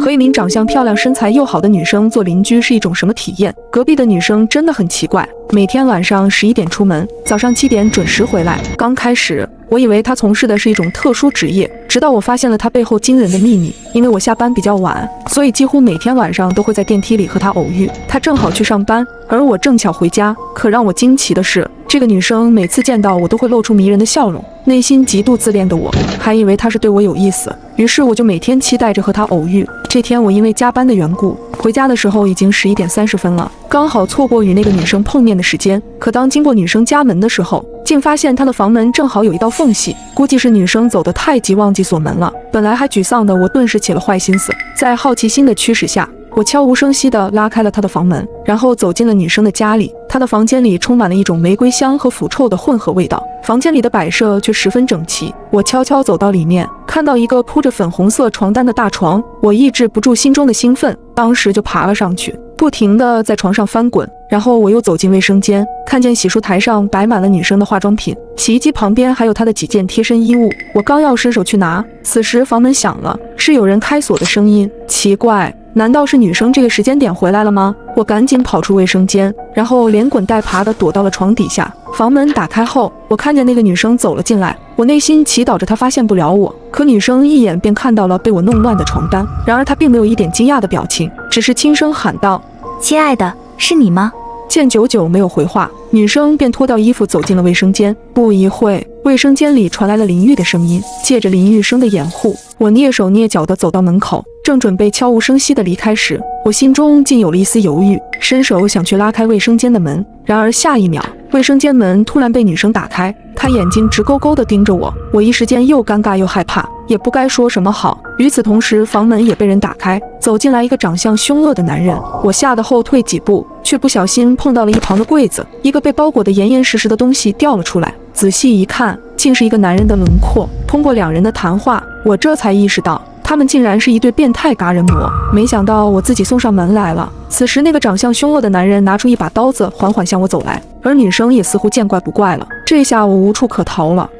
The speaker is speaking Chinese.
和一名长相漂亮、身材又好的女生做邻居是一种什么体验？隔壁的女生真的很奇怪，每天晚上11点出门，早上7点准时回来。刚开始我以为她从事的是一种特殊职业，直到我发现了她背后惊人的秘密。因为我下班比较晚，所以几乎每天晚上都会在电梯里和她偶遇。她正好去上班，而我正巧回家。可让我惊奇的是，这个女生每次见到我都会露出迷人的笑容。内心极度自恋的我，还以为她是对我有意思，于是我就每天期待着和她偶遇。这天我因为加班的缘故，回家的时候已经11点30分了，刚好错过与那个女生碰面的时间。可当经过女生家门的时候，竟发现她的房门正好有一道缝隙，估计是女生走得太急忘记锁门了。本来还沮丧的我顿时起了坏心思，在好奇心的驱使下，我悄无声息地拉开了她的房门，然后走进了女生的家里。她的房间里充满了一种玫瑰香和腐臭的混合味道，房间里的摆设却十分整齐。我悄悄走到里面，看到一个铺着粉红色床单的大床，我抑制不住心中的兴奋，当时就爬了上去，不停地在床上翻滚。然后我又走进卫生间，看见洗漱台上摆满了女生的化妆品，洗衣机旁边还有她的几件贴身衣物。我刚要伸手去拿，此时房门响了，是有人开锁的声音。奇怪，难道是女生这个时间点回来了吗？我赶紧跑出卫生间，然后连滚带爬地躲到了床底下。房门打开后，我看见那个女生走了进来，我内心祈祷着她发现不了我。可女生一眼便看到了被我弄乱的床单，然而她并没有一点惊讶的表情，只是轻声喊道：“亲爱的，是你吗？”见久久没有回话，女生便脱掉衣服走进了卫生间。不一会，卫生间里传来了淋浴的声音。借着淋浴声的掩护，我蹑手蹑脚地走到门口，正准备悄无声息地离开时，我心中竟有了一丝犹豫，伸手想去拉开卫生间的门。然而下一秒，卫生间门突然被女生打开，她眼睛直勾勾地盯着我，我一时间又尴尬又害怕，也不该说什么好。与此同时，房门也被人打开，走进来一个长相凶恶的男人。我吓得后退几步，却不小心碰到了一旁的柜子，一个被包裹得严严实实的东西掉了出来。仔细一看，竟是一个男人的轮廓。通过两人的谈话，我这才意识到他们竟然是一对变态嘎人魔。没想到我自己送上门来了。此时那个长相凶恶的男人拿出一把刀子，缓缓向我走来，而女生也似乎见怪不怪了。这下我无处可逃了。